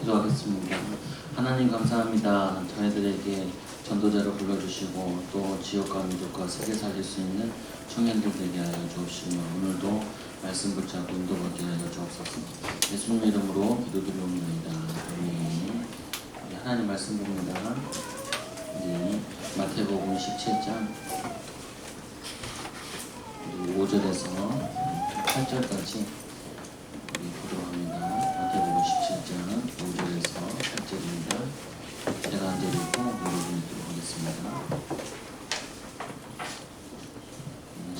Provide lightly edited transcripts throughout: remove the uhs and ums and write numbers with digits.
기도하겠습니다. 하나님 감사합니다. 저희들에게 전도자를 불러주시고 또 지역과 민족과 세계 살릴 수 있는 청년들 되게 하여 주옵시며 오늘도 말씀 붙잡고 인도받게 하여 주옵소서. 예수님의 이름으로 기도드리옵나이다. 아멘. 하나님 말씀 봅니다. 마태복음 17장 5절에서 8절까지 보도록 합니다. 마태복음 17장 5절에서 8절입니다. 제가 한 절 읽고 여러분이 읽도록 하겠습니다.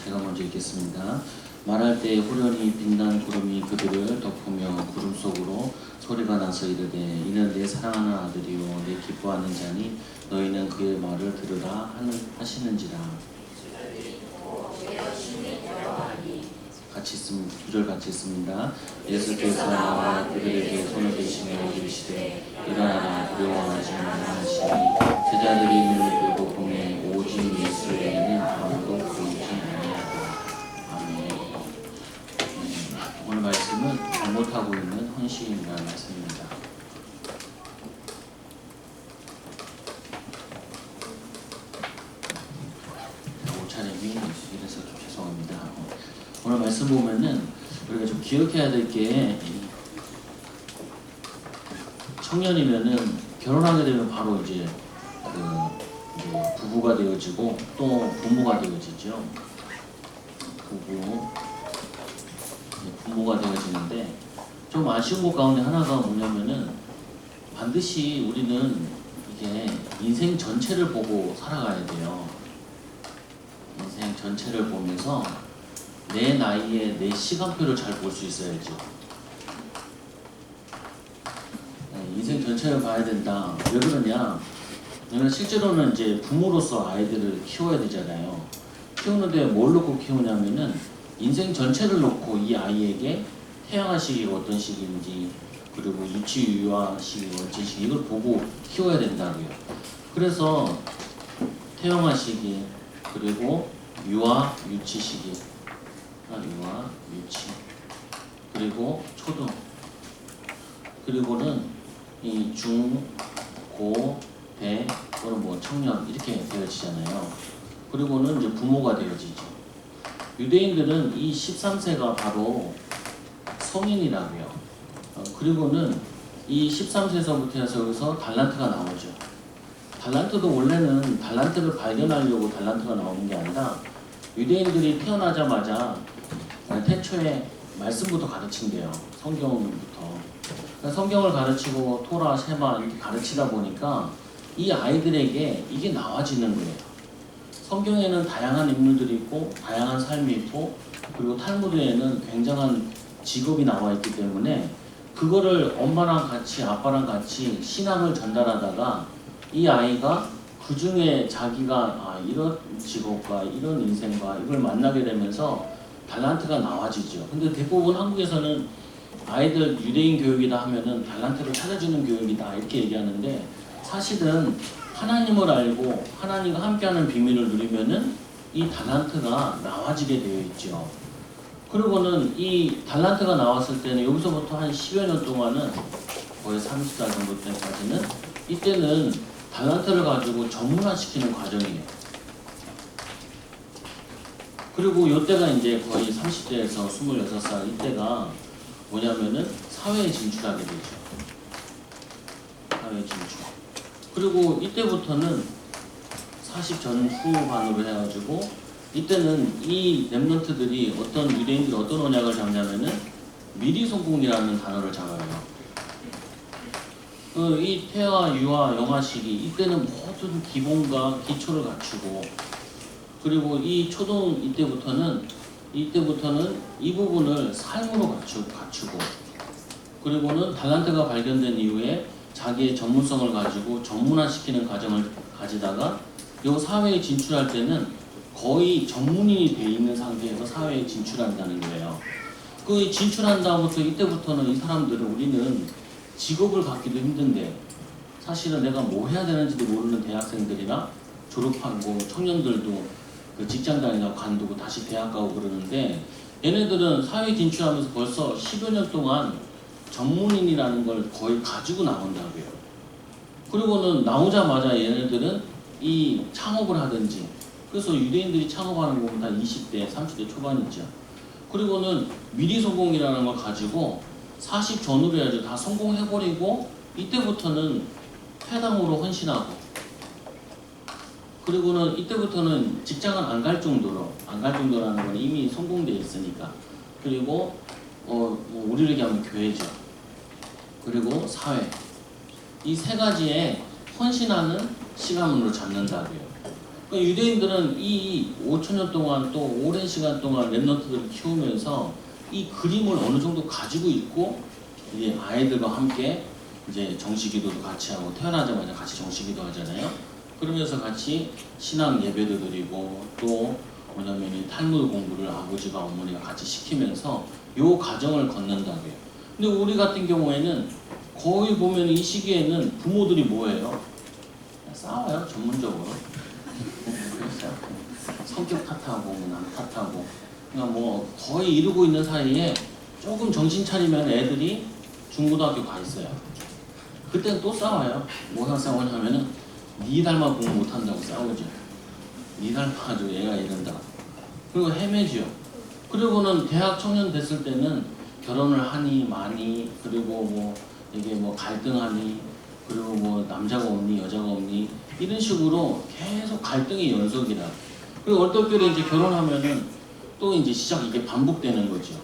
제가 먼저 읽겠습니다. 말할 때 후련히 빛난 구름이 그들을 덮으며 구름 속으로 소리가 나서 이르되 이는 내 사랑하는 아들이요 내 기뻐하는 자니 너희는 그의 말을 들으라 하시는지라. 같이 있습니다. 9절 같이 있습니다. 예수께서 나와 그들에게 손을 대시며 이르시되 일어나라 두려워하지 말라 하시니 제자들이 눈을 뜨고 보매 오직 예수 외에는 아무도 보이지 아니하더라. 아멘. 오늘 말씀은 잘못하고 있는 헌신이라는 말씀입니다. 오차림이 이래서 좀 죄송합니다. 오늘 말씀 보면은 우리가 좀 기억해야 될 게 청년이면은 결혼하게 되면 바로 이제 부부가 되어지고 또 부모가 되어지죠. 부모가 되어지는데 좀 아쉬운 것 가운데 하나가 뭐냐면은 반드시 우리는 이게 인생 전체를 보고 살아가야 돼요. 인생 전체를 보면서 내 나이에 내 시간표를 잘 볼 수 있어야죠. 인생 전체를 봐야 된다. 왜 그러냐? 왜냐면 실제로는 이제 부모로서 아이들을 키워야 되잖아요. 키우는데 뭘 놓고 키우냐면은 인생 전체를 놓고 이 아이에게 태양아 시기가 어떤 시기인지 그리고 유치 유아 시기가 어떤 시기 이걸 보고 키워야 된다고요. 그래서 태양아 시기 그리고 유아 유치 시기 유아, 유치, 그리고 초등, 그리고는 이 중, 고, 대, 또는 뭐 청년 이렇게 되어지잖아요. 그리고는 이제 부모가 되어지죠. 유대인들은 이 13세가 바로 성인이라고요. 그리고는 이 13세서부터 해서 여기서 달란트가 나오죠. 달란트도 원래는 달란트를 발견하려고 달란트가 나오는 게 아니라 유대인들이 태어나자마자 태초에 말씀부터 가르친대요. 성경부터. 그러니까 성경을 가르치고 토라, 쉐마 이렇게 가르치다 보니까 이 아이들에게 이게 나와지는 거예요. 성경에는 다양한 인물들이 있고 다양한 삶이 있고 그리고 탈무드에는 굉장한 직업이 나와 있기 때문에 그거를 엄마랑 같이 아빠랑 같이 신앙을 전달하다가 이 아이가 그 중에 자기가 이런 직업과 이런 인생과 이걸 만나게 되면서 달란트가 나와지죠. 근데 대부분 한국에서는 아이들 유대인 교육이다 하면은 달란트를 찾아주는 교육이다 이렇게 얘기하는데 사실은 하나님을 알고 하나님과 함께하는 비밀을 누리면은 이 달란트가 나와지게 되어 있죠. 그리고는 이 달란트가 나왔을 때는 여기서부터 한 10여 년 동안은 거의 30살 정도 때까지는 이때는 달란트를 가지고 전문화시키는 과정이에요. 그리고 이때가 이제 거의 30대에서 26살 이때가 뭐냐면은 사회에 진출하게 되죠. 사회에 진출. 그리고 이때부터는 40 전후반으로 해가지고 이때는 이 렘넌트들이 어떤 유대인들이 어떤 언약을 잡냐면은 미리성공이라는 단어를 잡아요. 이 태아, 유아, 영아 시기 이때는 모든 기본과 기초를 갖추고 그리고 이 초등 이때부터는 이 부분을 삶으로 갖추고 그리고는 달란트가 발견된 이후에 자기의 전문성을 가지고 전문화시키는 과정을 가지다가 이 사회에 진출할 때는 거의 전문인이 돼 있는 상태에서 사회에 진출한다는 거예요. 그 진출한 다음부터 이때부터는 이 사람들은 우리는 직업을 갖기도 힘든데 사실은 내가 뭐 해야 되는지도 모르는 대학생들이나 졸업하고 청년들도 그 직장 다니다가 관두고 다시 대학 가고 그러는데 얘네들은 사회 진출하면서 벌써 10여 년 동안 전문인이라는 걸 거의 가지고 나온다고요. 그리고는 나오자마자 얘네들은 이 창업을 하든지, 그래서 유대인들이 창업하는 거 보면 다 20대, 30대 초반이죠. 그리고는 미리소공이라는 걸 가지고 40 전후로 해야지 다 성공해버리고 이때부터는 퇴당으로 헌신하고, 그리고는 이때부터는 직장은 안 갈 정도라는 건 이미 성공돼 있으니까. 그리고 우리를 얘기하면 교회죠. 그리고 사회. 이 세 가지에 헌신하는 시간으로 잡는다고요. 그러니까 유대인들은 이 5,000년 동안 또 오랜 시간 동안 렘넌트들을 키우면서 이 그림을 어느 정도 가지고 있고, 이제 아이들과 함께 이제 정식기도도 같이 하고, 태어나자마자 같이 정식기도 하잖아요. 그러면서 같이 신앙 예배도 드리고, 또 뭐냐면 이 탈무드 공부를 아버지가 어머니가 같이 시키면서 요 과정을 걷는다고요. 근데 우리 같은 경우에는 거의 보면 이 시기에는 부모들이 뭐예요? 싸워요, 전문적으로. 그랬어요. 성격 탓하고 남 탓하고, 그러니까 뭐 거의 이루고 있는 사이에 조금 정신 차리면 애들이 중고등학교 가 있어요. 그때는 또 싸워요. 뭐가 싸우냐면은 니 닮아 공부 못한다고 싸우죠. 니 닮아가지고 얘가 이런다. 그리고 헤매죠. 그리고는 대학 청년 됐을 때는 결혼을 하니 마니, 그리고 뭐 이게 뭐 갈등하니, 그리고 뭐 남자가 없니 여자가 없니, 이런 식으로 계속 갈등의 연속이라. 그리고 얼떨결에 이제 결혼하면은 또 이제 시작, 이게 반복되는 거죠.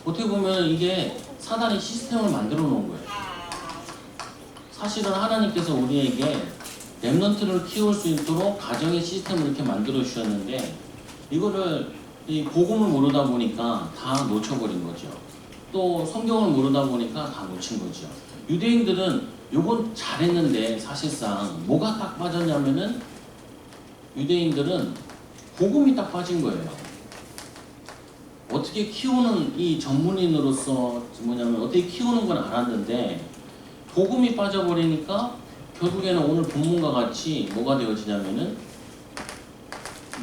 어떻게 보면 이게 사단이 시스템을 만들어 놓은 거예요. 사실은 하나님께서 우리에게 렘넌트를 키울 수 있도록 가정의 시스템을 이렇게 만들어 주셨는데, 이거를 이 복음을 모르다 보니까 다 놓쳐버린 거죠. 또 성경을 모르다 보니까 다 놓친 거죠. 유대인들은 요건 잘했는데 사실상 뭐가 딱 빠졌냐면은, 유대인들은 복음이 딱 빠진 거예요. 어떻게 키우는, 이 전문인으로서 뭐냐면 어떻게 키우는 건 알았는데 복음이 빠져버리니까 결국에는 오늘 본문과 같이 뭐가 되어지냐면은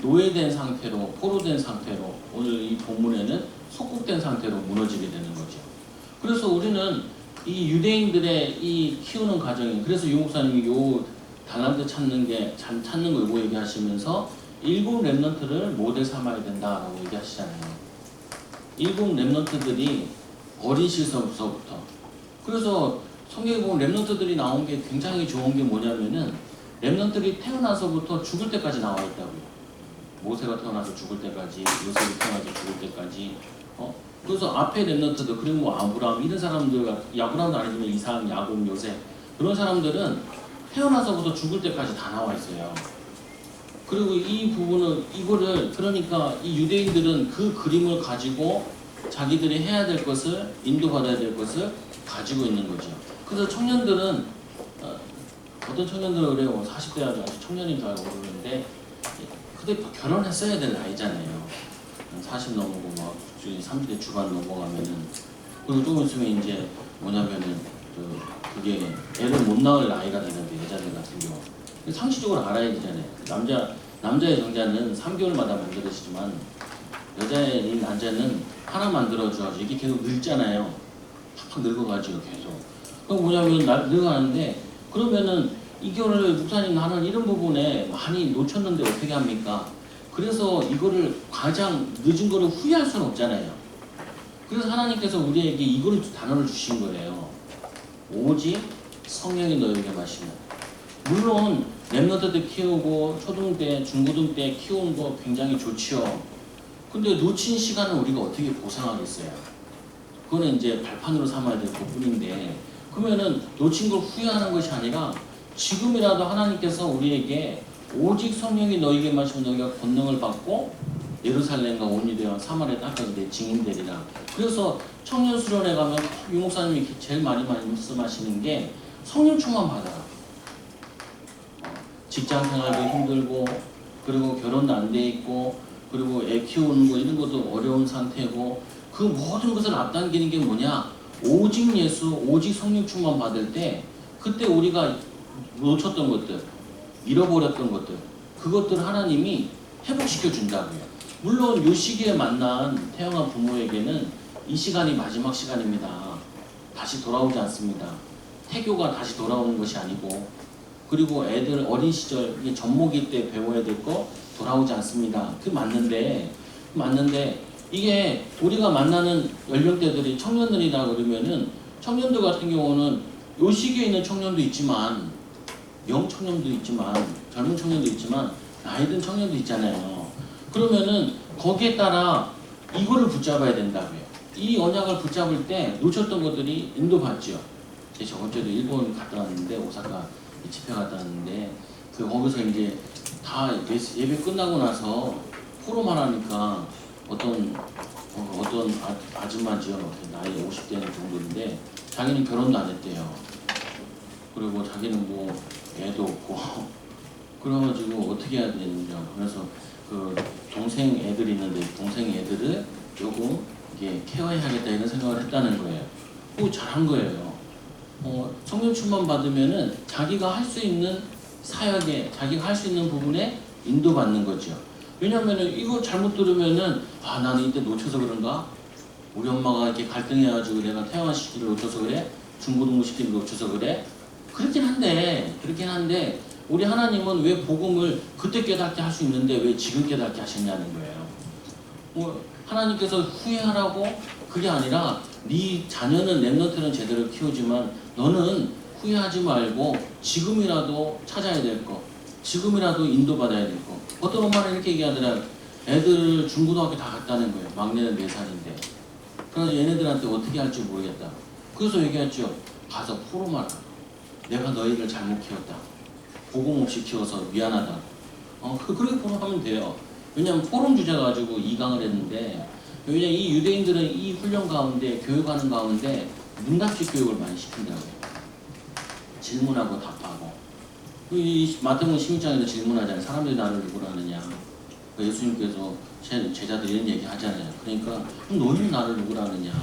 노예된 상태로, 포로된 상태로, 오늘 이 본문에는 속국된 상태로 무너지게 되는 거죠. 그래서 우리는 이 유대인들의 이 키우는 과정이, 그래서 유 목사님이 요 달란트 찾는 거 이거 얘기하시면서 일곱 렘넌트를 모델 삼아야 된다라고 얘기하시잖아요. 일곱 렘넌트들이 어린 시절서부터. 그래서 성경에 보면 렘넌트들이 나온 게 굉장히 좋은 게 뭐냐면은, 렘넌트들이 태어나서부터 죽을 때까지 나와 있다고요. 모세가 태어나서 죽을 때까지, 요셉이 태어나서 죽을 때까지. 그래서 앞에 렘넌트들, 그리고 뭐 아브라함 이런 사람들, 아브라함도 아니지만 이삭, 야곱, 요셉, 그런 사람들은 태어나서부터 죽을 때까지 다 나와 있어요. 그리고 이 부분은 이거를, 그러니까 이 유대인들은 그 그림을 가지고 자기들이 해야 될 것을, 인도받아야 될 것을 가지고 있는 거죠. 그래서 청년들은 어떤 청년들은 그래요. 40대 아주 청년인 줄 알고 그러는데, 근데 결혼했어야 될 나이잖아요. 40 넘고 막 30대 주반 넘어가면은. 그리고 조금 있으면 이제 뭐냐면은 그게 애를 못 낳을 나이가 되는데, 여자들 같은 경우 상식적으로 알아야 되잖아요. 남자의 정자는 3개월마다 만들어지지만 여자의 난자는 하나 만들어줘가지고 이게 계속 늙잖아요. 팍팍 늙어가지고 계속. 그럼 뭐냐면 늙어가는데, 그러면은 이거를 목사님 나는 이런 부분에 많이 놓쳤는데 어떻게 합니까? 그래서 이거를 가장 늦은 거를 후회할 수는 없잖아요. 그래서 하나님께서 우리에게 이걸 단어를 주신 거예요. 오직 성령이 너에게 마시면. 물론 렘넌트 때 키우고 초등 때, 중고등 때 키우는 거 굉장히 좋지요. 근데 놓친 시간을 우리가 어떻게 보상하겠어요? 그거는 이제 발판으로 삼아야 될 부분인데, 그러면은 놓친 걸 후회하는 것이 아니라 지금이라도 하나님께서 우리에게 오직 성령이 너에게 마시면 너희가 권능을 받고 예루살렘과 온 유대와 사마리아 땅까지 내 증인되리라. 그래서 청년 수련회 가면 유 목사님이 제일 많이 말씀하시는 게 성령 충만 받아라. 직장 생활도 힘들고, 그리고 결혼도 안 돼 있고, 그리고 애 키우는 거 이런 것도 어려운 상태고, 그 모든 것을 앞당기는 게 뭐냐? 오직 예수, 오직 성령 충만 받을 때, 그때 우리가 놓쳤던 것들, 잃어버렸던 것들, 그것들을 하나님이 회복시켜 준다고요. 물론 이 시기에 만난 태어난 부모에게는 이 시간이 마지막 시간입니다. 다시 돌아오지 않습니다. 태교가 다시 돌아오는 것이 아니고, 그리고 애들 어린 시절 젖먹이 때 배워야 될 거 돌아오지 않습니다. 그 맞는데 이게 우리가 만나는 연령대들이 청년들이다 그러면은 청년들 같은 경우는 요 시기에 있는 청년도 있지만 영청년도 있지만 젊은 청년도 있지만 나이 든 청년도 있잖아요. 그러면은 거기에 따라 이거를 붙잡아야 된다고요. 이 언약을 붙잡을 때 놓쳤던 것들이 인도받죠. 제가 저번 주에도 일본 갔다 왔는데 오사카 집회 갔다 왔는데 거기서 이제 다 예배 끝나고 나서 포럼을 하니까 어떤 아줌마지요. 나이 50대 정도인데 자기는 결혼도 안 했대요. 그리고 자기는 뭐 애도 없고 그래가지고 어떻게 해야 되는지 그래서 그 동생 애들이 있는데 동생 애들을 조금 이게 케어해야겠다 이런 생각을 했다는 거예요. 잘한 거예요. 성령충만 받으면은 자기가 할 수 있는 사역에 자기가 할 수 있는 부분에 인도받는 거죠. 왜냐면은 이거 잘못 들으면은 나는 이때 놓쳐서 그런가? 우리 엄마가 이렇게 갈등해가지고 내가 태영아 시기를 놓쳐서 그래? 중고등부 시기를 놓쳐서 그래? 그렇긴 한데 우리 하나님은 왜 복음을 그때 깨닫게 할 수 있는데 왜 지금 깨닫게 하셨냐는 거예요. 하나님께서 후회하라고 그게 아니라 네 자녀는 렘넌트는 제대로 키우지만 너는 후회하지 말고 지금이라도 찾아야 될 거, 지금이라도 인도받아야 될 거. 어떤 엄마는 이렇게 얘기하더라고요. 애들 중고등학교 다 갔다는 거예요. 막내는 4살인데. 그래서 얘네들한테 어떻게 할지 모르겠다. 그래서 얘기했죠. 가서 포럼하라. 내가 너희를 잘못 키웠다. 복음 없이 키워서 미안하다. 그렇게 포럼하면 돼요. 왜냐하면 포럼 주제 가지고 2강을 했는데 왜냐면 이 유대인들은 이 훈련 가운데 교육하는 가운데 문답식 교육을 많이 시킨다고요. 질문하고 답하고. 이 마태복음 16장에도 질문하잖아요. 사람들이 나를 누구로 아느냐. 예수님께서 제자들이 이런 얘기 하잖아요. 그러니까 너희는 나를 누구로 아느냐.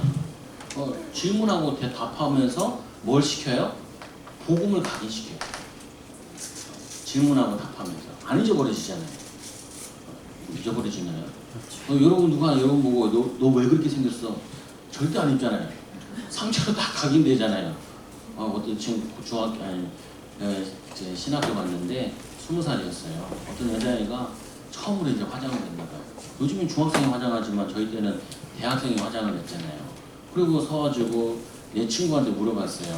질문하고 대답하면서 뭘 시켜요? 복음을 각인시켜요. 질문하고 답하면서. 안 잊어버리시잖아요. 잊어버리시나요? 여러분 여러분 보고 너 왜 그렇게 생겼어? 절대 안 잊잖아요. 상처로 딱 각인되잖아요. 어떤 지금 신학교 갔는데 20살이었어요. 어떤 여자애가 처음으로 이제 화장을 했나봐요. 요즘은 중학생이 화장하지만 저희 때는 대학생이 화장을 했잖아요. 그리고 서가지고 내 친구한테 물어봤어요.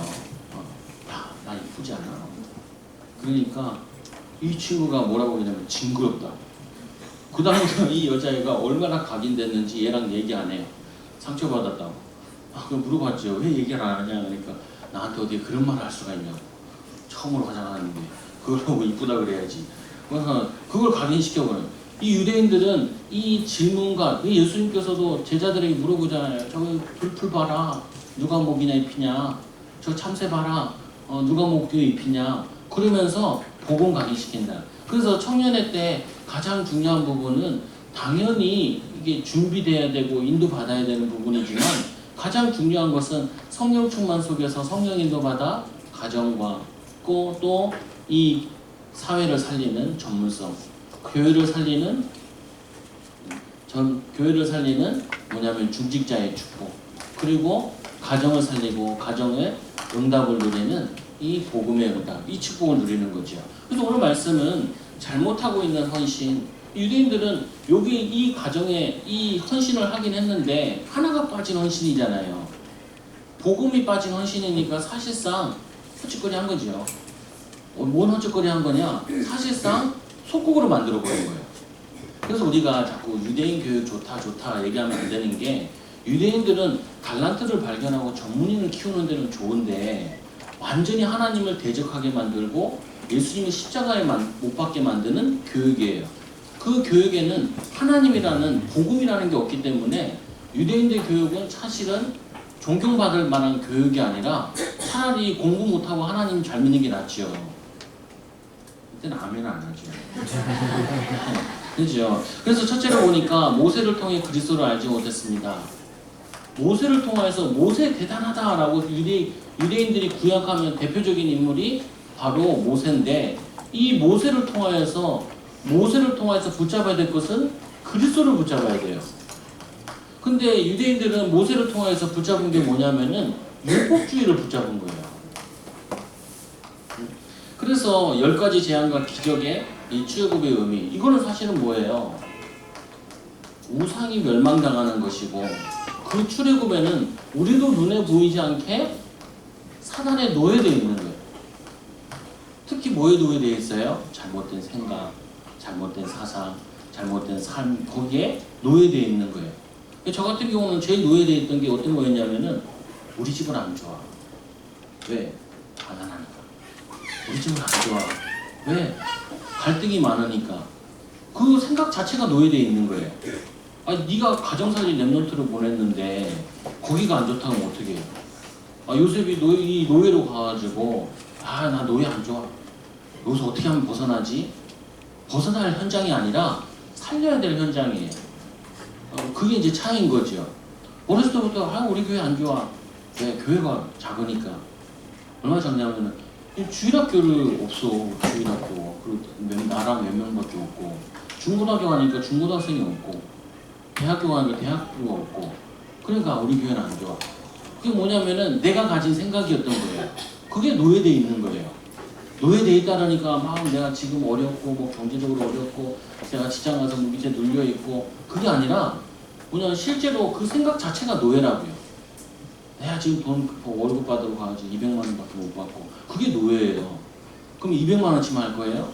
야, 나 이쁘지 않아? 그러니까 이 친구가 뭐라고 그러냐면 징그럽다. 그 다음부터 이 여자애가 얼마나 각인됐는지 얘랑 얘기 안 해요. 상처받았다고. 그럼 물어봤죠. 왜 얘기를 안 하냐. 그러니까 나한테 어떻게 그런 말을 할 수가 있냐고. 처음으로 화장하는데 그걸 보고 이쁘다 그래야지. 그래서 그걸 각인시켜버려요. 이 유대인들은 이 질문과 예수님께서도 제자들에게 물어보잖아요. 저기 불풀 봐라. 누가 목이나 입히냐. 저 참새 봐라. 누가 목뒤에 입히냐. 그러면서 복음 각인시킨다. 그래서 청년회 때 가장 중요한 부분은 당연히 이게 준비돼야 되고 인도받아야 되는 부분이지만 가장 중요한 것은 성령 충만 속에서 성령 인도받아 가정과 또 이 사회를 살리는 전문성, 교회를 살리는 뭐냐면 중직자의 축복, 그리고 가정을 살리고 가정의 응답을 누리는 이 복음의 응답, 이 축복을 누리는 거죠. 그래서 오늘 말씀은 잘못하고 있는 헌신, 유대인들은 여기 이 가정에 이 헌신을 하긴 했는데 하나가 빠진 헌신이잖아요. 복음이 빠진 헌신이니까 사실상 헛짓거리 한 거죠. 뭔 헛짓거리 한 거냐? 사실상 속국으로 만들어 버린 거예요. 그래서 우리가 자꾸 유대인 교육 좋다 얘기하면 안 되는 게 유대인들은 달란트를 발견하고 전문인을 키우는 데는 좋은데 완전히 하나님을 대적하게 만들고 예수님의 십자가에 못 박게 만드는 교육이에요. 그 교육에는 하나님이라는 복음이라는 게 없기 때문에 유대인들 교육은 사실은 존경받을 만한 교육이 아니라 차라리 공부 못하고 하나님 잘 믿는 게 낫죠. 그때는 아멘 안 하죠. 그죠? 그래서 첫째로 보니까 모세를 통해 그리스도를 알지 못했습니다. 모세를 통해서 모세 대단하다라고 유대인들이 구약하면 대표적인 인물이 바로 모세인데 이 모세를 통해서 붙잡아야 될 것은 그리스도를 붙잡아야 돼요. 근데 유대인들은 모세를 통해서 붙잡은 게 뭐냐면은 율법주의를 붙잡은 거예요. 그래서 10가지 재앙과 기적의 이 출애굽의 의미, 이거는 사실은 뭐예요? 우상이 멸망당하는 것이고, 그 출애굽에는 우리도 눈에 보이지 않게 사단에 노예되어 있는 거예요. 특히 뭐에 노예되어 있어요? 잘못된 생각, 잘못된 사상, 잘못된 삶, 거기에 노예되어 있는 거예요. 저 같은 경우는 제일 노예되어 있던 게 어떤 거였냐면은, 우리 집은 안 좋아. 왜? 가난하니까. 우리 집은 안 좋아. 왜? 갈등이 많으니까. 그 생각 자체가 노예되어 있는 거예요. 아니, 네가 가정살이 랩런트를 보냈는데 거기가 안 좋다면 어떻게 해요? 요셉이 이 노예로 가가지고 나 노예 안 좋아. 여기서 어떻게 하면 벗어나지? 벗어날 현장이 아니라 살려야 될 현장이에요. 그게 이제 차이인 거죠. 어렸을 때부터 우리 교회 안 좋아. 왜? 교회가 작으니까. 얼마나 작냐면은 주일학교를 없어. 주일학교. 그리고 나랑 몇 명밖에 없고, 중고등학교 가니까 중고등학생이 없고, 대학교 가니까 대학교가 없고. 그러니까 우리 교회는 안 좋아. 그게 뭐냐면은 내가 가진 생각이었던 거예요. 그게 노예돼 있는 거예요. 노예돼 있다라니까 막 내가 지금 어렵고 뭐 경제적으로 어렵고 제가 직장 가서 밑에 눌려 있고, 그게 아니라 뭐냐면 실제로 그 생각 자체가 노예라고요. 내가 지금 돈 월급 받으러 가야지 200만 원밖에 못 받고, 그게 노예예요. 그럼 200만 원치만 할 거예요?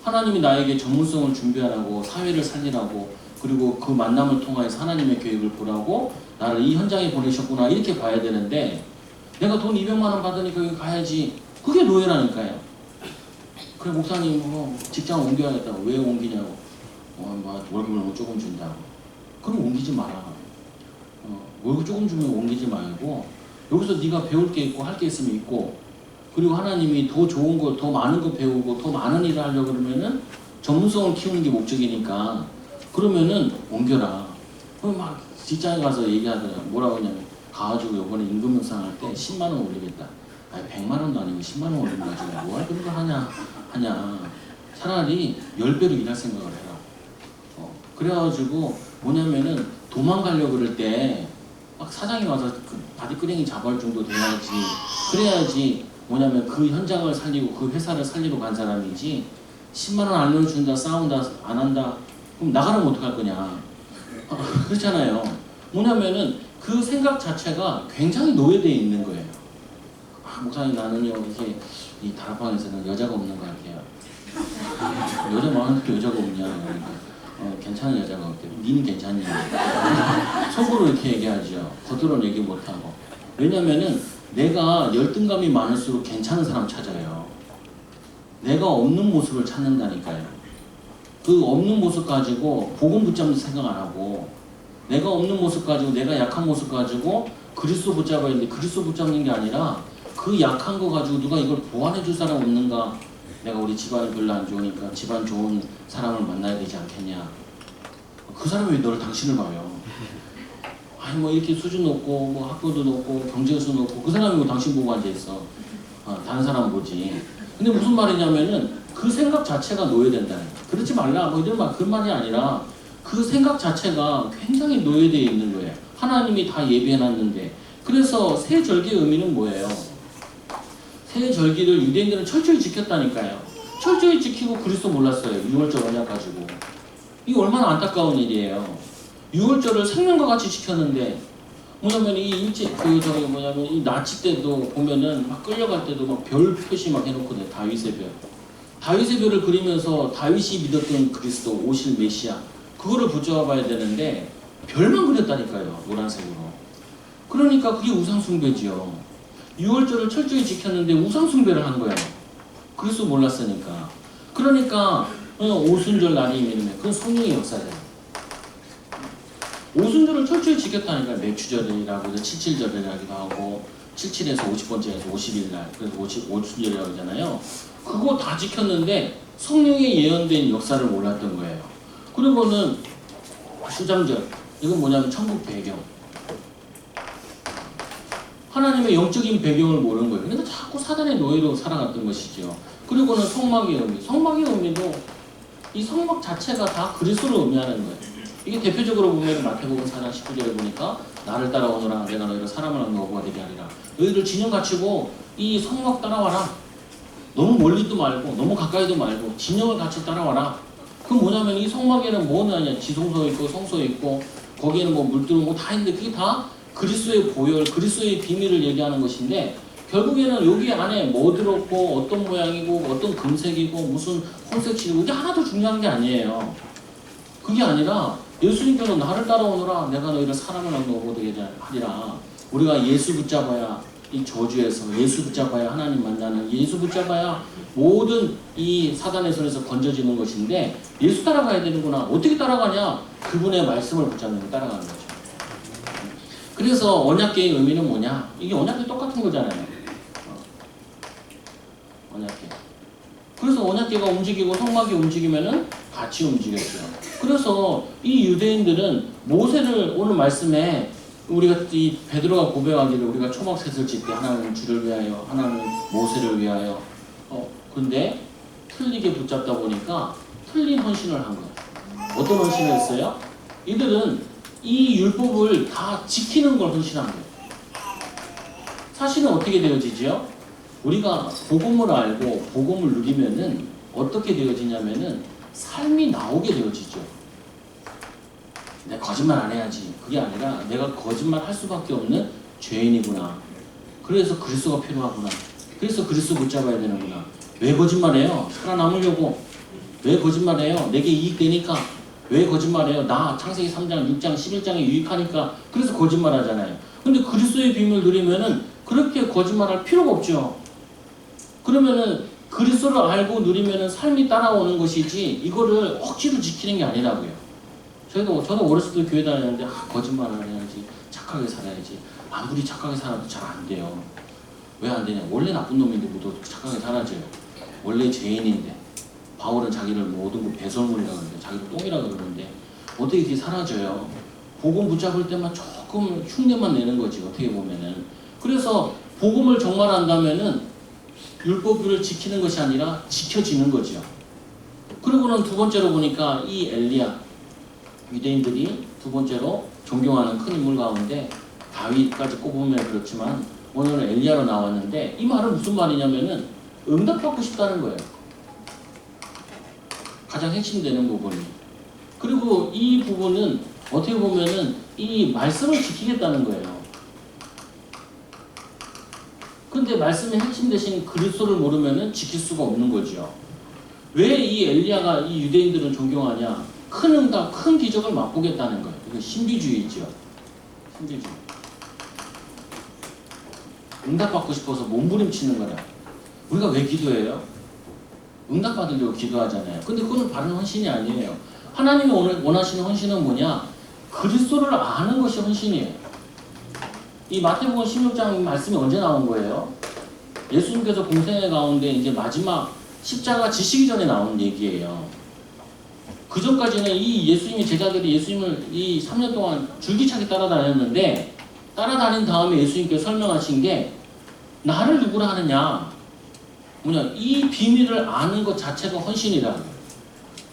하나님이 나에게 전문성을 준비하라고, 사회를 살리라고, 그리고 그 만남을 통해서 하나님의 계획을 보라고 나를 이 현장에 보내셨구나, 이렇게 봐야 되는데, 내가 돈 200만 원 받으니까 여기 가야지. 그게 노예라니까요. 그래, 목사님 직장 옮겨야겠다고. 왜 옮기냐고. 월급을 너무 조금 준다고. 그럼 옮기지 마라. 월급 조금 주면 옮기지 말고, 여기서 네가 배울 게 있고 할 게 있으면 있고, 그리고 하나님이 더 좋은 거, 더 많은 거 배우고 더 많은 일을 하려고 그러면은 전문성을 키우는 게 목적이니까, 그러면은 옮겨라. 그럼 막 직장에 가서 얘기하더라고요. 뭐라고 하냐면, 가가지고 이번에 임금 협상할 때 10만 원 올리겠다. 100만 원도 아니고 10만 원 올린다지고 뭐 그런 거 하냐. 차라리 10배로 일할 생각을 해라. 그래가지고 뭐냐면은 도망가려고 그럴 때 막 사장이 와서 그 바디끄랭이 잡아올 정도 돼야지. 그래야지 뭐냐면 그 현장을 살리고 그 회사를 살리러 간 사람이지, 10만 원 안 넣어준다, 싸운다, 안 한다, 그럼 나가면 어떡할 거냐. 그렇잖아요. 뭐냐면은 그 생각 자체가 굉장히 노예되어 있는 거예요. 목사님, 나는요 이렇게 이 다락방에서는 여자가 없는 것 같아요. 여자 많은데 여자가 없냐. 그러니까 괜찮은 여자가 없대. 니는 괜찮니? 속으로 이렇게 얘기하죠. 겉으로는 얘기 못하고. 왜냐면은 내가 열등감이 많을수록 괜찮은 사람 찾아요. 내가 없는 모습을 찾는다니까요. 그 없는 모습 가지고 복음 붙잡는 생각 안 하고, 내가 없는 모습 가지고, 내가 약한 모습 가지고 그리스도 붙잡아야 되는데, 그리스도 붙잡는 게 아니라 그 약한 거 가지고 누가 이걸 보완해 줄 사람 없는가? 내가 우리 집안이 별로 안 좋으니까 집안 좋은 사람을 만나야 되지 않겠냐. 그 사람이 왜 너를 당신을 봐요? 뭐 이렇게 수준 높고 뭐 학교도 높고 경제수 높고 그 사람이 뭐 당신 보고 앉아있어. 다른 사람 보지. 근데 무슨 말이냐면은 그 생각 자체가 노예된다는 거야. 그러지 말라 뭐 이런 말, 그 말이 아니라 그 생각 자체가 굉장히 노예되어 있는 거예요. 하나님이 다 예비해놨는데. 그래서 새 절기의 의미는 뭐예요? 새 절기를 유대인들은 철저히 지켰다니까요. 철저히 지키고 그리스도 몰랐어요. 6월절 언약 가지고. 이게 얼마나 안타까운 일이에요. 6월절을 생명과 같이 지켰는데, 뭐냐면 이 나치 때도 보면은 막 끌려갈 때도 막 별 표시 막 해놓거든요. 다윗의 별. 다윗의 별을 그리면서 다윗이 믿었던 그리스도, 오실 메시아, 그거를 붙잡아야 되는데 별만 그렸다니까요. 노란색으로. 그러니까 그게 우상숭배지요. 6월절을 철저히 지켰는데 우상숭배를 한 거예요. 그리스도 몰랐으니까. 그러니까 오순절 날이 이르면 그건 성령의 역사잖아요. 오순절을 철저히 지켰다니까. 매추절이라고 해서 77절이라기도 하고, 77에서 50번째에서 50일날, 그래서 오순절이라고 하잖아요. 그거 다 지켰는데 성령의 예언된 역사를 몰랐던 거예요. 그리고는 수장절, 이건 뭐냐면 천국 배경, 하나님의 영적인 배경을 모르는 거예요. 그러니까 자꾸 사단의 노예로 살아갔던 것이죠. 그리고는 성막의 의미, 성막의 의미도 이 성막 자체가 다 그리스도를 의미하는 거예요. 이게 대표적으로 보면 마태복음 4장 19절에 보니까 나를 따라오너라 내가 너희를 사람을 얻는 어부가 되게 하리라. 너희들 진영 갖추고 이 성막 따라와라. 너무 멀리도 말고 너무 가까이도 말고 진영을 같이 따라와라. 그럼 뭐냐면 이 성막에는 뭐냐냐, 지성소 있고 성소 있고 거기에는 뭐 물들고 뭐 다 있는데 그게 다 그리스도의 보혈, 그리스도의 비밀을 얘기하는 것인데, 결국에는 여기 안에 뭐 들었고 어떤 모양이고 어떤 금색이고 무슨 홍색칠이고 이게 하나도 중요한 게 아니에요. 그게 아니라 예수님께서 나를 따라오너라 내가 너희를 사람을 얻는 어부가 되게 하리라. 우리가 예수 붙잡아야 이 저주에서, 예수 붙잡아야 하나님 만나는, 예수 붙잡아야 모든 이 사단의 손에서 건져지는 것인데, 예수 따라가야 되는구나. 어떻게 따라가냐? 그분의 말씀을 붙잡는 게 따라가는 거죠. 그래서 언약궤의 의미는 뭐냐? 이게 언약궤 똑같은 거잖아요. 언약궤. 그래서 언약궤가 움직이고 성막이 움직이면은 같이 움직였죠. 그래서 이 유대인들은 모세를, 오늘 말씀에 우리가 이 베드로가 고백하기를 우리가 초막셋을 질 때 하나는 주를 위하여 하나는 모세를 위하여, 근데 틀리게 붙잡다 보니까 틀린 헌신을 한 거예요. 어떤 헌신을 했어요? 이들은 이 율법을 다 지키는 걸 헌신한 거예요. 사실은 어떻게 되어지죠? 우리가 복음을 알고 복음을 누리면은 어떻게 되어지냐면은 삶이 나오게 되어지죠. 내가 거짓말 안 해야지. 그게 아니라 내가 거짓말 할 수밖에 없는 죄인이구나. 그래서 그리스도가 필요하구나. 그래서 그리스도 붙잡아야 되는구나. 왜 거짓말해요? 살아남으려고. 왜 거짓말해요? 내게 이익되니까. 왜 거짓말해요? 나 창세기 3장, 6장, 11장에 유익하니까. 그래서 거짓말하잖아요. 근데 그리스도의 비밀을 누리면은 그렇게 거짓말할 필요가 없죠. 그러면은 그리스도를 알고 누리면은 삶이 따라오는 것이지 이거를 억지로 지키는 게 아니라고요. 저도 어렸을 때 교회 다녔는데 거짓말 안 해야지, 착하게 살아야지. 아무리 착하게 살아도 잘 안 돼요. 왜 안 되냐? 원래 나쁜 놈인데 뭐 착하게 살아줘요. 원래 죄인인데. 바울은 자기를 모든 거 배설물이라고 그러는데, 자기를 똥이라고 그러는데 어떻게 이렇게 사라져요? 복음 붙잡을 때만 조금 흉내만 내는 거지, 어떻게 보면은. 그래서 복음을 정말 한다면은 율법을 지키는 것이 아니라 지켜지는 거죠. 그리고는 두 번째로 보니까 이 엘리야, 유대인들이 두 번째로 존경하는 큰 인물 가운데 다윗까지 꼽으면 그렇지만 오늘은 엘리야로 나왔는데, 이 말은 무슨 말이냐면은 응답받고 싶다는 거예요. 가장 핵심되는 부분이. 그리고 이 부분은 어떻게 보면은 이 말씀을 지키겠다는 거예요. 근데 말씀의 핵심 대신 그리스도를 모르면은 지킬 수가 없는 거죠. 왜 이 엘리야가 이 유대인들은 존경하냐? 큰 응답, 큰 기적을 맛보겠다는 거예요. 이거 신비주의죠. 신비주의. 응답받고 싶어서 몸부림치는 거라. 우리가 왜 기도해요? 응답받으려고 기도하잖아요. 근데 그건 바른 헌신이 아니에요. 하나님이 원하시는 헌신은 뭐냐? 그리스도를 아는 것이 헌신이에요. 이 마태복음 16장 말씀이 언제 나온 거예요? 예수님께서 공생애 가운데 이제 마지막 십자가 지시기 전에 나온 얘기예요. 그 전까지는 이 예수님이, 제자들이 예수님을 이 3년 동안 줄기차게 따라다녔는데, 따라다닌 다음에 예수님께서 설명하신 게 나를 누구라 하느냐? 뭐냐? 이 비밀을 아는 것 자체가 헌신이라고.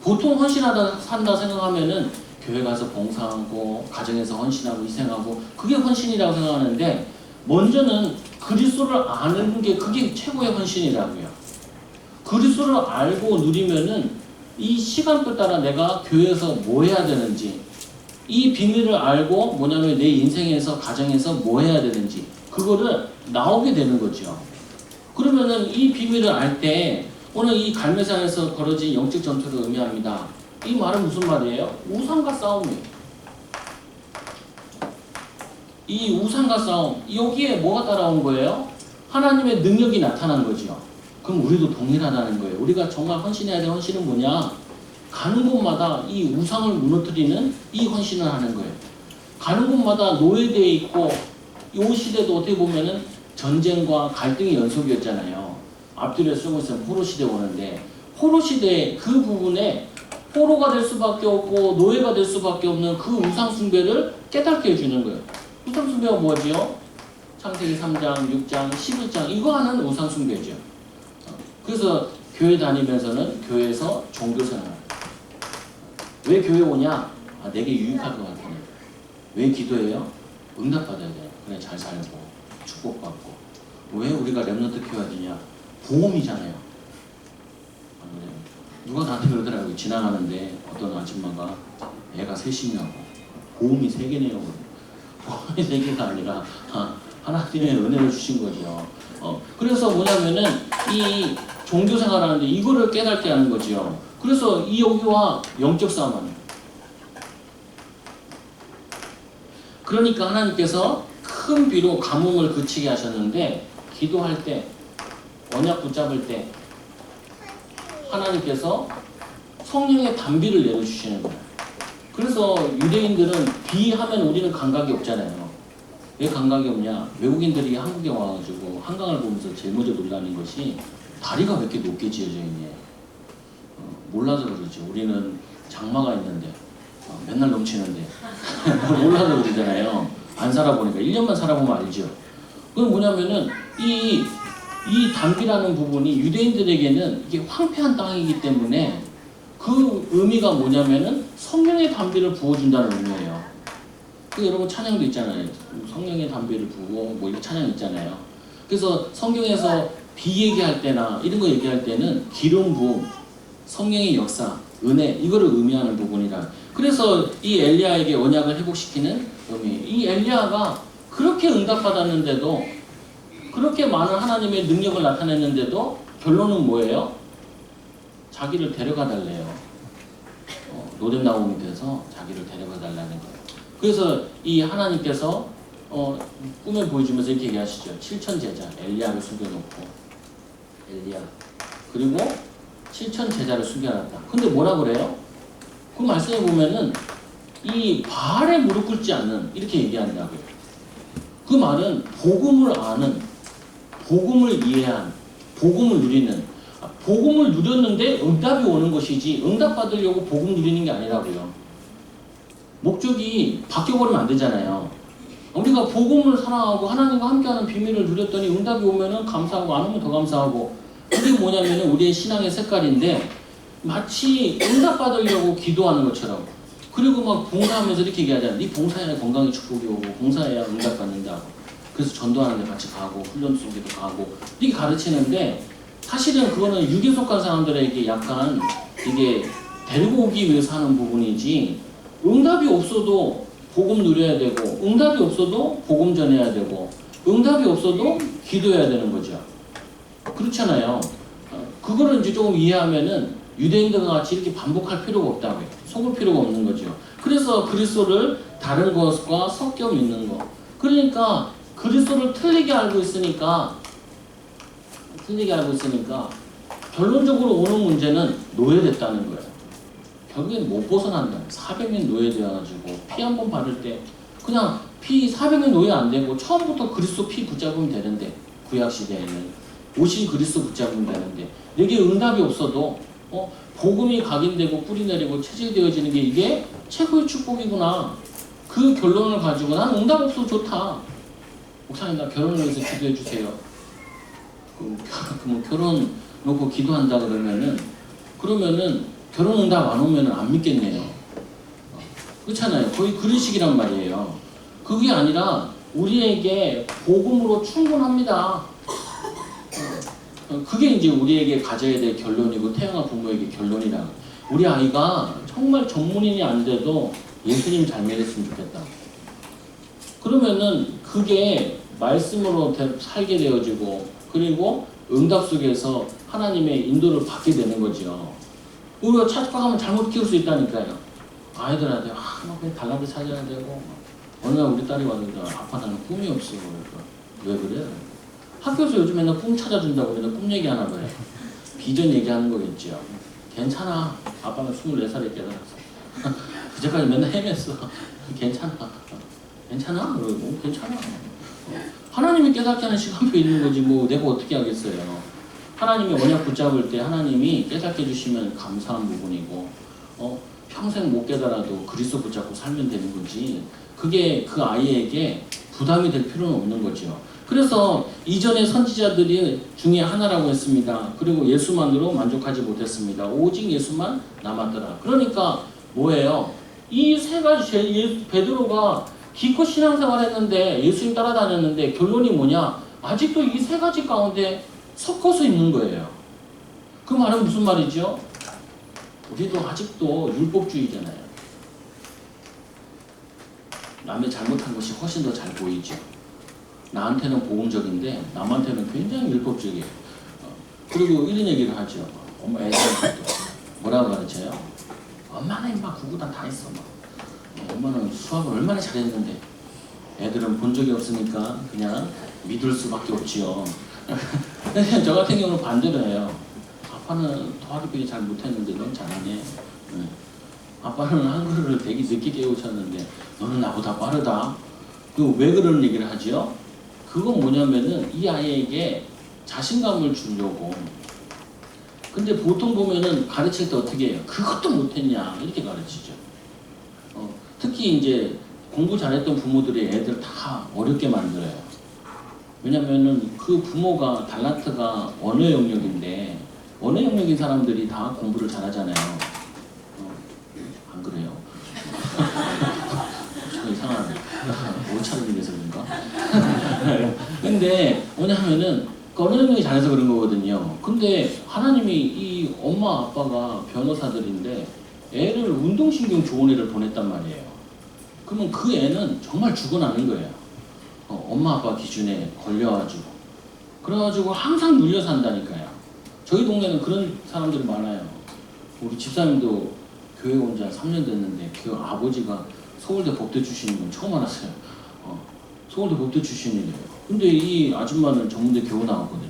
보통 헌신하다 산다 생각하면은 교회 가서 봉사하고 가정에서 헌신하고 희생하고 그게 헌신이라고 생각하는데, 먼저는 그리스도를 아는 게 그게 최고의 헌신이라고요. 그리스도를 알고 누리면은 이 시간표 따라 내가 교회에서 뭐 해야 되는지, 이 비밀을 알고 뭐냐면 내 인생에서 가정에서 뭐 해야 되는지 그거를 나오게 되는 거죠. 그러면은 이 비밀을 알 때 오늘 이 갈매산에서 벌어진 영적 전투를 의미합니다. 이 말은 무슨 말이에요? 우상과 싸움이에요. 이 우상과 싸움, 여기에 뭐가 따라온 거예요? 하나님의 능력이 나타난 거죠. 그럼 우리도 동일하다는 거예요. 우리가 정말 헌신해야 될 헌신은 뭐냐? 가는 곳마다 이 우상을 무너뜨리는 이 헌신을 하는 거예요. 가는 곳마다 노예되어 있고, 이 시대도 어떻게 보면은 전쟁과 갈등의 연속이었잖아요. 앞뒤를 쓰고 있으면 포로 시대 오는데, 포로 시대의 그 부분에 포로가 될 수밖에 없고 노예가 될 수밖에 없는 그 우상 숭배를 깨닫게 해주는 거예요. 우상 숭배가 뭐지요? 창세기 3장, 6장, 11장 이거 하는 우상 숭배죠. 그래서 교회 다니면서는 교회에서 종교생활. 왜 교회 오냐? 내게 유익할 것 같으니. 왜 기도해요? 응답받아야 돼요. 그래 잘 살고 축복받고. 왜 우리가 렘넌트 키워야 되냐? 보험이잖아요. 안 그래요? 누가 나한테 그러더라고요. 지나가는데 어떤 아줌마가 애가 셋이냐고. 보험이 3개네요. 보험이 3개가 아니라 하나님의 은혜를 주신 거죠. 그래서 뭐냐면은 이 종교 생활하는데 이거를 깨닫게 하는 거죠. 그래서 이 여기와 영적 싸움하는. 그러니까 하나님께서 큰 비로 가뭄을 그치게 하셨는데 기도할 때 언약 붙잡을 때 하나님께서 성령의 단비를 내려주시는 거예요. 그래서 유대인들은 비 하면 우리는 감각이 없잖아요. 왜 감각이 없냐? 외국인들이 한국에 와가지고 한강을 보면서 제일 먼저 놀라는 것이 다리가 왜 이렇게 높게 지어져 있냐. 몰라서 그러죠. 우리는 장마가 있는데 맨날 넘치는데 몰라서 그러잖아요. 안 살아보니까 1년만 살아보면 알죠. 그건 뭐냐면은 이 단비라는 부분이 유대인들에게는 이게 황폐한 땅이기 때문에 그 의미가 뭐냐면은 성령의 단비를 부어준다는 의미예요. 그 여러분 찬양도 있잖아요. 성령의 단비를 부고 뭐 이런 찬양 있잖아요. 그래서 성경에서 비 얘기할 때나 이런 거 얘기할 때는 기름 부음, 성령의 역사, 은혜 이거를 의미하는 부분이라. 그래서 이 엘리야에게 언약을 회복시키는 의미. 이 엘리야가 그렇게 응답받았는데도 그렇게 많은 하나님의 능력을 나타냈는데도 결론은 뭐예요? 자기를 데려가 달래요. 노뎀 나옴이 돼서 자기를 데려가 달라는 거예요. 그래서 이 하나님께서 꿈에 보여주면서 이렇게 얘기하시죠. 7천 제자 엘리야를 숨겨놓고 엘리야 그리고 7천 제자를 숨겨놨다. 근데 뭐라 그래요? 그 말씀에 보면은 이 바알에 무릎 꿇지 않는 이렇게 얘기한다고요. 그 말은 복음을 아는, 복음을 이해한, 복음을 누리는, 복음을 누렸는데 응답이 오는 것이지 응답 받으려고 복음 누리는 게 아니라고요. 목적이 바뀌어버리면 안 되잖아요. 우리가 복음을 사랑하고 하나님과 함께하는 비밀을 누렸더니 응답이 오면은 감사하고 안 오면 더 감사하고. 그게 뭐냐면은 우리의 신앙의 색깔인데 마치 응답 받으려고 기도하는 것처럼. 그리고 막 봉사하면서 이렇게 얘기하잖아요. 네 봉사해야 건강에 축복이 오고 봉사해야 응답 받는다고. 그래서 전도하는 데 같이 가고 훈련 속에도 가고 이렇게 가르치는데 사실은 그거는 육에 속한 사람들에게 약간 이게 데리고 오기 위해서 하는 부분이지 응답이 없어도 복음 누려야 되고 응답이 없어도 복음 전해야 되고 응답이 없어도 기도해야 되는 거죠. 그렇잖아요. 그거를 이제 조금 이해하면은 유대인들과 같이 이렇게 반복할 필요가 없다고요. 속을 필요가 없는 거죠. 그래서 그리스도를 다른 것과 섞여 믿는 거. 그러니까 그리스도를 틀리게 알고 있으니까 결론적으로 오는 문제는 노예됐다는 거예요. 결국엔 못 벗어난다. 400년 노예되어가지고 피 한 번 받을 때 그냥 피 400년 노예 안 되고 처음부터 그리스도 피 붙잡으면 되는데 구약 시대에는 오신 그리스도 붙잡으면 되는데 내게 응답이 없어도 복음이 각인되고 뿌리 내리고 체질되어지는 게 이게 최고의 축복이구나. 그 결론을 가지고 난 응답 없어도 좋다. 목사님 나 결혼을 위해서 기도해 주세요. 그럼 결혼 놓고 기도한다 그러면은 결혼 응답 안 오면은 안 믿겠네요. 그렇잖아요. 거의 그런 식이란 말이에요. 그게 아니라 우리에게 복음으로 충분합니다. 그게 이제 우리에게 가져야 될 결론이고 태영아 부모에게 결론이라. 우리 아이가 정말 전문인이 안 돼도 예수님 잘 믿었으면 좋겠다. 그러면은 그게 말씀으로 살게 되어지고 그리고 응답 속에서 하나님의 인도를 받게 되는 거죠. 우리가 착각하면 잘못 키울 수 있다니까요. 아이들한테 막 그냥 달라고 찾아야 되고 어느 날 우리 딸이 왔는데 아빠 나는 꿈이 없어. 그러니까 왜 그래? 학교에서 요즘 맨날 꿈 찾아준다고 맨날 꿈 얘기하나 봐요. 비전 얘기하는 거겠죠. 괜찮아. 아빠는 24살에 깨달았어. 그제까지 맨날 헤맸어. 괜찮아. 괜찮아? 그러고 괜찮아. 하나님이 깨닫게 하는 시간표 있는 거지 뭐 내가 어떻게 하겠어요. 하나님이 언약 붙잡을 때 하나님이 깨닫게 해주시면 감사한 부분이고 평생 못 깨달아도 그리스도 붙잡고 살면 되는 거지 그게 그 아이에게 부담이 될 필요는 없는 거죠. 그래서 이전의 선지자들이 중에 하나라고 했습니다. 그리고 예수만으로 만족하지 못했습니다. 오직 예수만 남았더라. 그러니까 뭐예요? 이 세 가지 베드로가 기껏 신앙생활 했는데 예수님 따라다녔는데 결론이 뭐냐? 아직도 이 세 가지 가운데 섞어서 있는 거예요. 그 말은 무슨 말이죠? 우리도 아직도 율법주의잖아요. 남의 잘못한 것이 훨씬 더 잘 보이죠. 나한테는 복음적인데 남한테는 굉장히 율법적이에요. 그리고 이런 얘기를 하죠. 엄마 애들한테 뭐라고 가르쳐요? 엄마는 막 구구단 다 했어. 막. 엄마는 수학을 얼마나 잘했는데 애들은 본 적이 없으니까 그냥 믿을 수밖에 없지요. 저 같은 경우는 반대로 해요. 아빠는 도화리병이 잘 못했는데 넌 잘하네. 아빠는 한글을 되게 늦게 깨우쳤는데 너는 나보다 빠르다. 왜 그런 얘기를 하지요? 그건 뭐냐면은 이 아이에게 자신감을 주려고. 근데 보통 보면은 가르칠 때 어떻게 해요? 그것도 못했냐 이렇게 가르치죠. 특히 이제 공부 잘했던 부모들이 애들 다 어렵게 만들어요. 왜냐면은 그 부모가 달란트가 언어 영역인데 언어 영역인 사람들이 다 공부를 잘하잖아요. 안 그래요? 저 이상한 오차를 내서 그런가? 근데 뭐냐면은 언어 영역이 잘해서 그런 거거든요. 근데 하나님이 이 엄마 아빠가 변호사들인데 애를 운동신경 좋은 애를 보냈단 말이에요. 그러면 그 애는 정말 죽어나는 거예요. 엄마 아빠 기준에 걸려가지고. 그래가지고 항상 눌려 산다니까요. 저희 동네는 그런 사람들이 많아요. 우리 집사님도 교회 온 지 한 3년 됐는데 그 아버지가 서울대 법대 출신인 건 처음 알았어요. 서울대 법대 출신이래요. 근데 이 아줌마는 전문대 겨우 나왔거든요.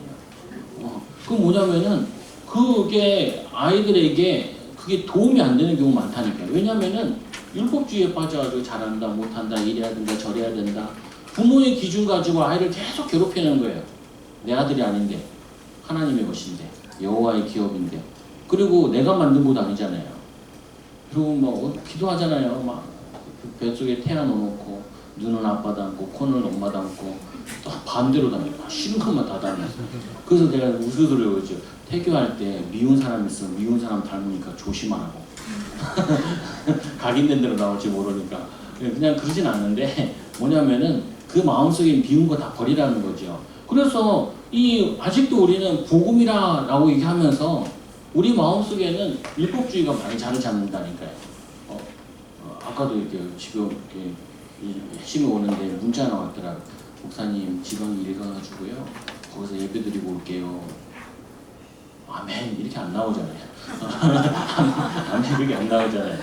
그건 뭐냐면은 그게 아이들에게 그게 도움이 안 되는 경우 많다니까요. 왜냐면은 율법주의에 빠져가지고 잘한다, 못한다, 이래야 된다, 저래야 된다. 부모의 기준 가지고 아이를 계속 괴롭히는 거예요. 내 아들이 아닌데, 하나님의 것인데, 여호와의 기업인데. 그리고 내가 만든 것도 아니잖아요. 그리고 뭐 기도하잖아요. 막 뱃속에 태아 넣어놓고 눈은 아빠 닮고 코는 엄마 닮고 또 반대로 닮고 싫은 것만 다 닮아서. 그래서 내가 우스스로 그러죠. 태교할 때 미운 사람 있으면 미운 사람 닮으니까 조심하라고. 각인된 대로 나올지 모르니까. 그냥 그러진 않는데 뭐냐면은 그 마음속에 미운 거 다 버리라는 거죠. 그래서 아직도 우리는 복음이라고 얘기하면서 우리 마음속에는 율법주의가 많이 자리 잡는다니까요. 아까도 이렇게 지금 이렇게 핵심이 오는데 문자 나왔더라. 목사님 지방 읽어가지고요. 거기서 예배드리고 올게요. 아멘 이렇게 안 나오잖아요. 아멘 그렇게 안 나오잖아요.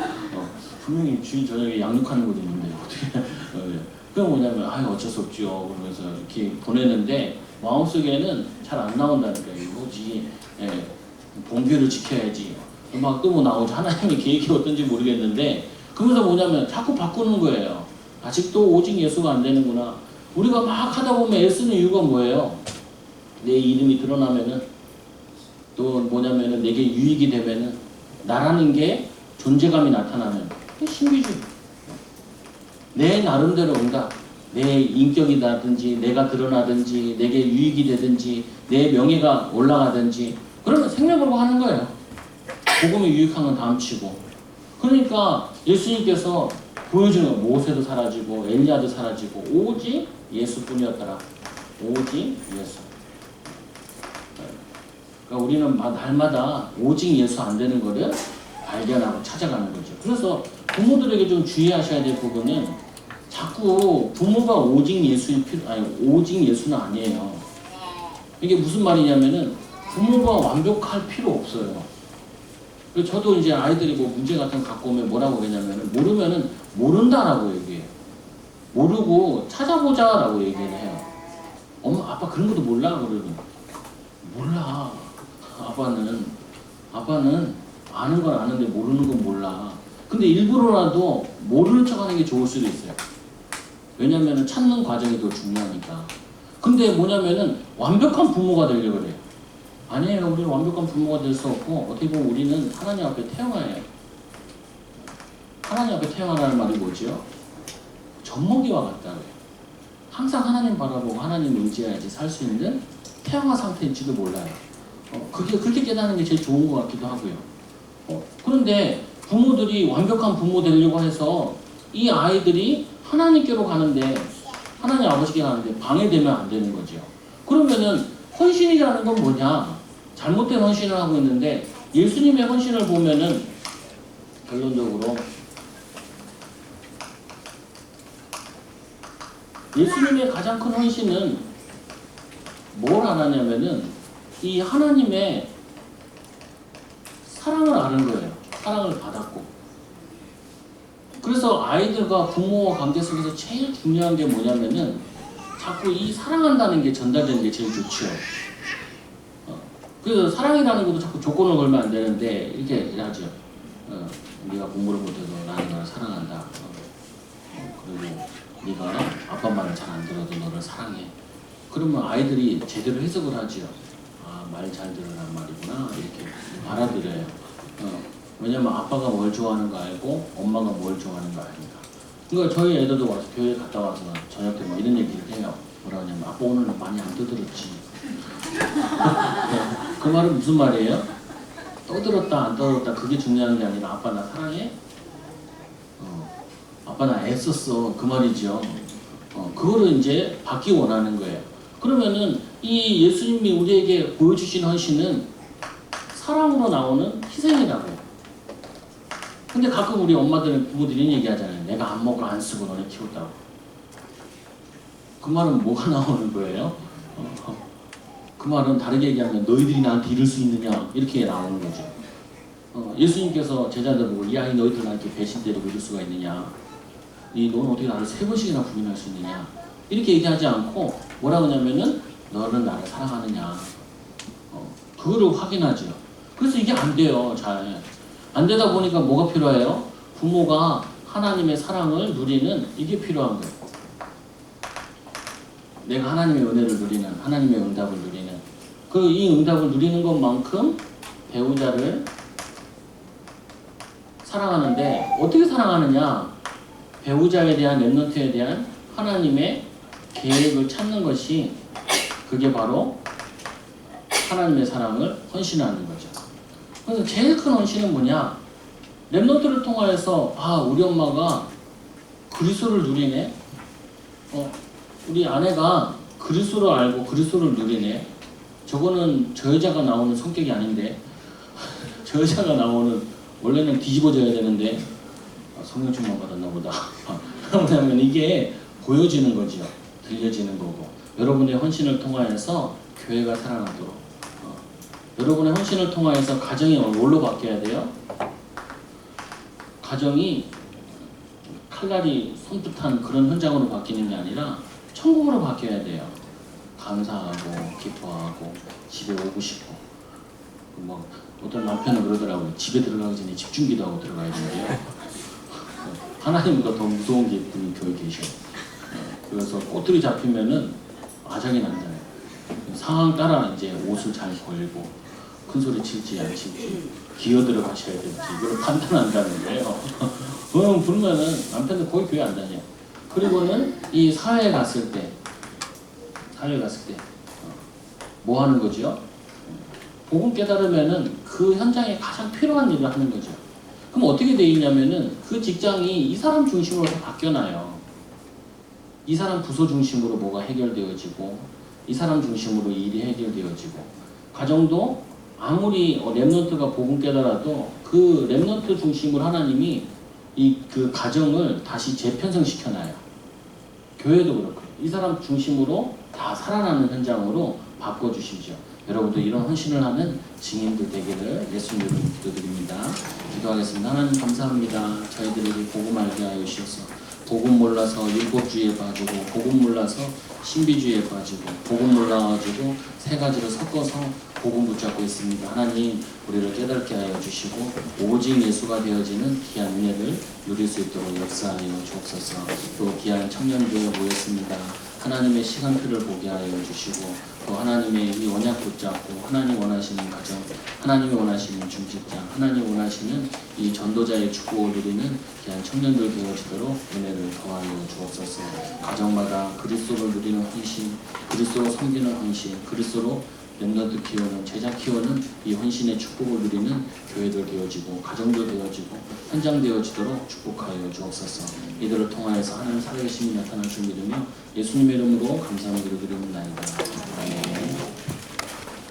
분명히 주인 저녁에 양육하는 것도 있는데 어떻게? 그건 뭐냐면 어쩔 수 없죠. 그러면서 이렇게 보내는데 마음속에는 잘 안 나온다니까요. 뭐지? 본교를 지켜야지. 막 또 뭐 나오죠. 하나님의 계획이 어떤지 모르겠는데 그러면서 뭐냐면 자꾸 바꾸는 거예요. 아직도 오직 예수가 안 되는구나. 우리가 막 하다 보면 애쓰는 이유가 뭐예요? 내 이름이 드러나면은 또 뭐냐면은 내게 유익이 되면은 나라는 게 존재감이 나타나면 신비주의. 내 나름대로 응답. 내 인격이라든지 내가 드러나든지 내게 유익이 되든지 내 명예가 올라가든지 그러면 생명 걸고 하는 거예요. 복음이 유익한 건 다음치고. 그러니까 예수님께서 보여주는 거 모세도 사라지고 엘리야도 사라지고 오직 예수뿐이었더라. 오직 예수. 그러니까 우리는 날마다 오직 예수 안 되는 거를 발견하고 찾아가는 거죠. 그래서 부모들에게 좀 주의하셔야 될 부분은 자꾸 부모가 오직 오직 예수는 아니에요. 이게 무슨 말이냐면은 부모가 완벽할 필요 없어요. 저도 이제 아이들이 뭐 문제 같은 거 갖고 오면 뭐라고 그러냐면은 모르면은 모른다라고 얘기해요. 모르고 찾아보자라고 얘기를 해요. 엄마, 아빠 그런 것도 몰라? 그러면 몰라. 아빠는 아는 건 아는데 모르는 건 몰라. 근데 일부러라도 모르는 척 하는 게 좋을 수도 있어요. 왜냐면은 찾는 과정이 더 중요하니까. 근데 뭐냐면은 완벽한 부모가 되려고 그래요. 아니에요. 우리는 완벽한 부모가 될 수 없고 어떻게 보면 우리는 하나님 앞에 태어나야 해요. 하나님 앞에 태어나라는 말이 뭐죠? 젖먹이와 같다고요. 항상 하나님 바라보고 하나님 의지해야지 살 수 있는 태양화 상태일지도 몰라요. 그렇게 깨닫는 게 제일 좋은 것 같기도 하고요. 그런데 부모들이 완벽한 부모 되려고 해서 이 아이들이 하나님께로 가는데 하나님 아버지께 가는데 방해되면 안 되는 거죠. 그러면은 헌신이라는 건 뭐냐? 잘못된 헌신을 하고 있는데 예수님의 헌신을 보면은 결론적으로 예수님의 가장 큰 헌신은 뭘 하냐면은 이 하나님의 사랑을 아는 거예요. 사랑을 받았고. 그래서 아이들과 부모와 관계 속에서 제일 중요한 게 뭐냐면은 자꾸 이 사랑한다는 게 전달되는 게 제일 좋죠. 그래서 사랑이라는 것도 자꾸 조건을 걸면 안 되는데 이렇게 하죠. 네가 공부를 못해도 나는 너를 사랑한다. 그리고 네가 아빠 말을 잘 안 들어도 너를 사랑해. 그러면 아이들이 제대로 해석을 하죠. 아, 말 잘 들으란 말이구나. 이렇게 알아들어요. 왜냐면 아빠가 뭘 좋아하는 거 알고 엄마가 뭘 좋아하는 거 아니까. 그러니까 저희 애들도 와서 교회 갔다 와서 저녁 때 뭐 이런 얘기를 해요. 뭐라 하냐면 아빠 오늘 많이 안 떠들었지. 그 말은 무슨 말이에요? 떠들었다 안 떠들었다 그게 중요한 게 아니라 아빠 나 사랑해? 아빠 나 애썼어 그 말이죠. 그거를 이제 받기 원하는 거예요. 그러면은 이 예수님이 우리에게 보여주신 헌신은 사랑으로 나오는 희생이라고요. 근데 가끔 우리 엄마들은 부모들이 얘기하잖아요. 내가 안목을 안 쓰고 너네 키웠다고. 그 말은 뭐가 나오는 거예요? 그 말은 다르게 얘기하면 너희들이 나한테 이럴 수 있느냐 이렇게 나오는 거죠. 예수님께서 제자들 보고 이 아이 너희들 나한테 배신 때리고 이럴 수가 있느냐, 너는 어떻게 나를 3번씩이나 부인할 수 있느냐 이렇게 얘기하지 않고 뭐라고 하냐면은 너는 나를 사랑하느냐, 그거를 확인하죠. 그래서 이게 안 돼요. 잘 안 되다 보니까 뭐가 필요해요? 부모가 하나님의 사랑을 누리는 이게 필요한 거예요. 내가 하나님의 은혜를 누리는, 하나님의 응답을 누리는, 이 응답을 누리는 것만큼 배우자를 사랑하는데 어떻게 사랑하느냐? 배우자에 대한 렘넌트에 대한 하나님의 계획을 찾는 것이 그게 바로 하나님의 사랑을 헌신하는 거죠. 그래서 제일 큰 헌신은 뭐냐? 렘넌트를 통하여서 우리 엄마가 그리스도를 누리네. 우리 아내가 그리스도를 알고 그리스도를 누리네. 저거는 저 여자가 나오는 성격이 아닌데 저 여자가 나오는 원래는 뒤집어져야 되는데 성령충만 받았나 보다. 그러면 이게 보여지는 거죠. 들려지는 거고. 여러분의 헌신을 통하여서 교회가 살아나도록, 여러분의 헌신을 통하여서 가정이 뭘로 바뀌어야 돼요? 가정이 칼날이 손끝한 그런 현장으로 바뀌는 게 아니라 천국으로 바뀌어야 돼요. 감사하고 기뻐하고 집에 오고 싶고. 뭐 어떤 남편은 그러더라고요. 집에 들어가기 전에 집중기도 하고 들어가야 된대요. 하나님보다 더 무서운 게 분이 교회에 계셔. 그래서 꼬투리 잡히면은 아작이 난잖아요. 상황 따라 이제 옷을 잘 걸고 큰 소리 칠지 안 칠지 기어 들어가셔야 될지 이걸 판단한다는 거예요. 그러면은 남편도 거의 교회 안 다녀요. 그리고는 이 사회에 갔을 때 뭐 하는 거죠? 복음 깨달으면은 그 현장에 가장 필요한 일을 하는 거죠. 그럼 어떻게 돼 있냐면은 그 직장이 이 사람 중심으로 다 바뀌어나요. 이 사람 부서 중심으로 뭐가 해결되어지고 이 사람 중심으로 일이 해결되어지고, 가정도 아무리 렘넌트가 복음 깨달아도 그 렘넌트 중심으로 하나님이 그 가정을 다시 재편성시켜놔요. 교회도 그렇고 이 사람 중심으로 다 살아나는 현장으로 바꿔주시죠. 여러분도 이런 헌신을 하는 증인들 되기를 예수님 이름으로 기도드립니다. 기도하겠습니다. 하나님 감사합니다. 저희들에게 복음 알게 하여 주셔서 복음 몰라서 율법주의에 빠지고 복음 몰라서 신비주의에 빠지고 복음 몰라가지고 세 가지를 섞어서 복음 붙잡고 있습니다. 하나님 우리를 깨닫게 하여 주시고 오직 예수가 되어지는 귀한 은혜를 누릴 수 있도록 역사하여 주옵소서. 또 귀한 청년교회 모였습니다. 하나님의 시간표를 보게 하여 주시고 또 하나님의 이 언약 붙잡고 하나님 원하시는 가정, 하나님이 원하시는 중직장, 하나님 원하시는 이 전도자의 축복을 누리는 귀한 청년들 되어지도록 은혜를 더하여 주옵소서. 가정마다 그리스도를 누리는 헌신, 그리스도로 섬기는 헌신, 그리스도로 렘넌트 키워는 제자 키워는 이 헌신의 축복을 누리는 교회들 되어지고 가정도 되어지고 현장 되어지도록 축복하여 주옵소서. 이들을 통하여서 하나님 살아계심이 나타날 줄 믿으며 예수님의 이름으로 감사하며 기도드리옵나이다. 아멘.